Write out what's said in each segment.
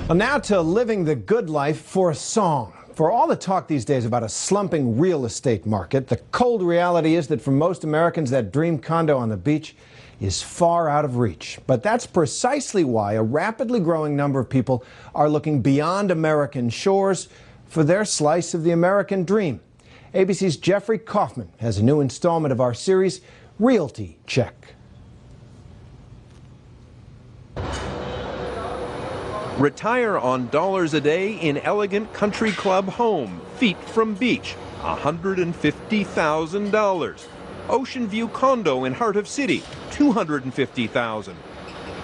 Well, now to living the good life for a song. For all the talk these days about a slumping real estate market, the cold reality is that for most Americans, that dream condo on the beach is far out of reach. But that's precisely why a rapidly growing number of people are looking beyond American shores for their slice of the American dream. ABC's Jeffrey Kaufman has a new installment of our series, Realty Check. Retire on dollars a day in elegant country club home, feet from beach, $150,000. Ocean view condo in heart of city, $250,000.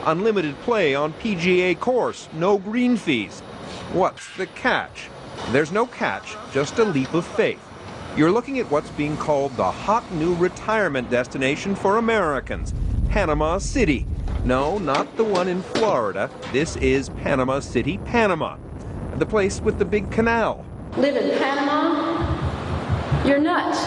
Unlimited play on PGA course, no green fees. What's the catch? There's no catch, just a leap of faith. You're looking at what's being called the hot new retirement destination for Americans, Panama City. No, not the one in Florida. This is Panama City, Panama. The place with the big canal. Live in Panama? You're nuts.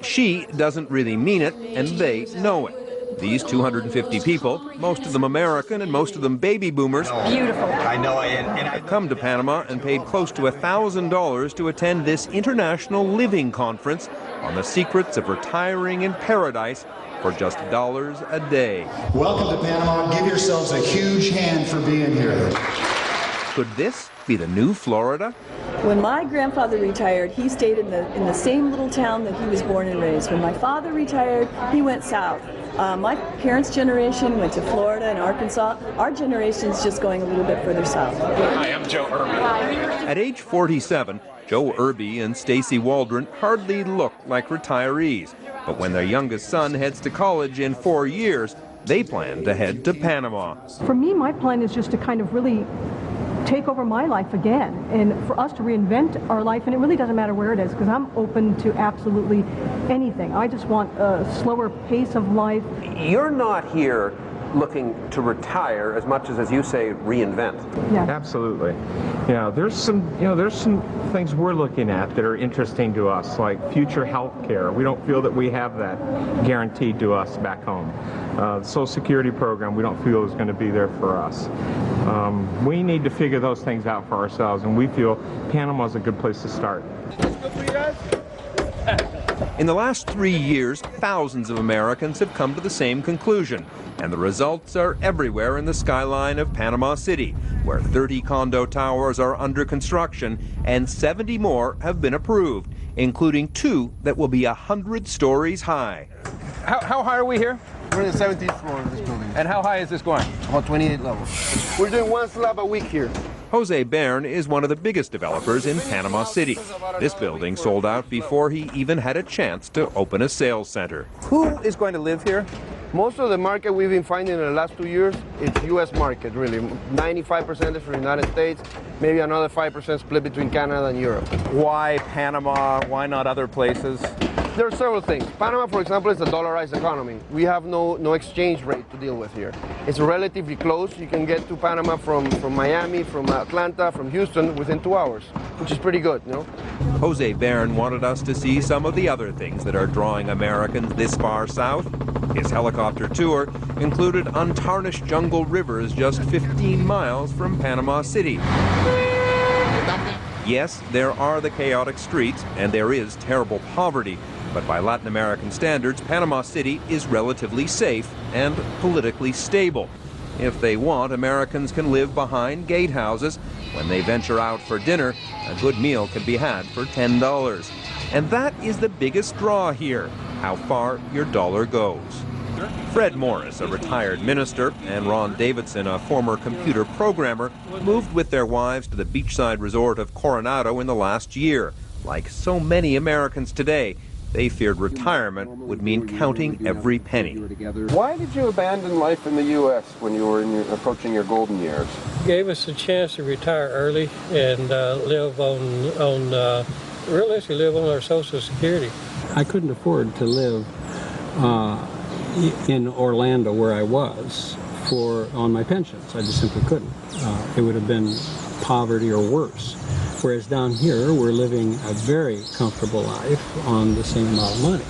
She doesn't really mean it, and they know it. These 250 people, most of them American and most of them baby boomers, Beautiful. I know, have come to Panama and paid close to $1,000 to attend this international living conference on the secrets of retiring in paradise for just dollars a day. Welcome to Panama. Give yourselves a huge hand for being here. Could this be the new Florida? When my grandfather retired, he stayed in the same little town that he was born and raised. When my father retired, he went south. My parents' generation went to Florida and Arkansas. Our generation's just going a little bit further south. Hi, I'm Joe Irby. At age 47, Joe Irby and Stacy Waldron hardly look like retirees. But when their youngest son heads to college in 4 years, they plan to head to Panama. For me, my plan is just to kind of really take over my life again and for us to reinvent our life, and it really doesn't matter where it is because I'm open to absolutely anything. I just want a slower pace of life. You're not here looking to retire as much as you say, reinvent. Yeah. Absolutely. Yeah, there's some things we're looking at that are interesting to us, like future health care. We don't feel that we have that guaranteed to us back home. The Social Security program, we don't feel is going to be there for us. We need to figure those things out for ourselves, and we feel Panama's a good place to start. In the last 3 years, thousands of Americans have come to the same conclusion, and the results are everywhere in the skyline of Panama City, where 30 condo towers are under construction and 70 more have been approved, including 2 that will be 100 stories high. How high are we here? We're in the 17th floor of this building. And how high is this going? About 28 levels. We're doing 1 slab a week here. Jose Bern is one of the biggest developers in Panama City. This building sold out before he even had a chance to open a sales center. Who is going to live here? Most of the market we've been finding in the last 2 years, it's U.S. market, really. 95% is from the United States, maybe another 5% split between Canada and Europe. Why Panama? Why not other places? There are several things. Panama, for example, is a dollarized economy. We have no exchange rate to deal with here. It's relatively close. You can get to Panama from Miami, from Atlanta, from Houston within 2 hours, which is pretty good, you know. Jose Bern wanted us to see some of the other things that are drawing Americans this far south. His helicopter tour included untarnished jungle rivers just 15 miles from Panama City. Yes, there are the chaotic streets, and there is terrible poverty. But by Latin American standards, Panama City is relatively safe and politically stable. If they want, Americans can live behind gatehouses. When they venture out for dinner, a good meal can be had for $10. And that is the biggest draw here, how far your dollar goes. Fred Morris, a retired minister, and Ron Davidson, a former computer programmer, moved with their wives to the beachside resort of Coronado in the last year. Like so many Americans today, they feared retirement would mean counting every penny. Why did you abandon life in the U.S. when you were approaching your golden years? Gave us a chance to retire early and live on realistically live on our Social Security. I couldn't afford to live in Orlando where I was on my pensions. I just simply couldn't. It would have been poverty or worse. Whereas down here, we're living a very comfortable life on the same amount of money.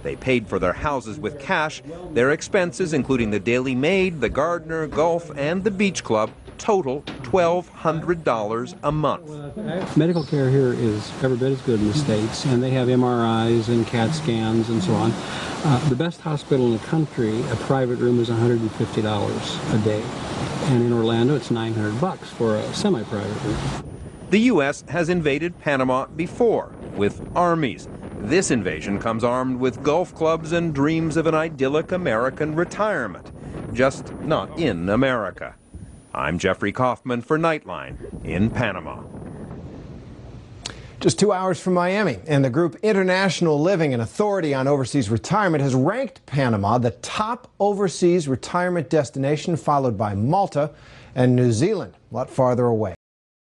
They paid for their houses with cash. Their expenses, including the daily maid, the gardener, golf, and the beach club, total $1,200 a month. Medical care here is every bit as good in the States, and they have MRIs and CAT scans and so on. The best hospital in the country, a private room, is $150 a day. And in Orlando, it's $900 for a semi-private room. The U.S. has invaded Panama before with armies. This invasion comes armed with golf clubs and dreams of an idyllic American retirement, just not in America. I'm Jeffrey Kaufman for Nightline in Panama. Just 2 hours from Miami, and the group International Living, an authority on overseas retirement, has ranked Panama the top overseas retirement destination, followed by Malta and New Zealand, a lot farther away.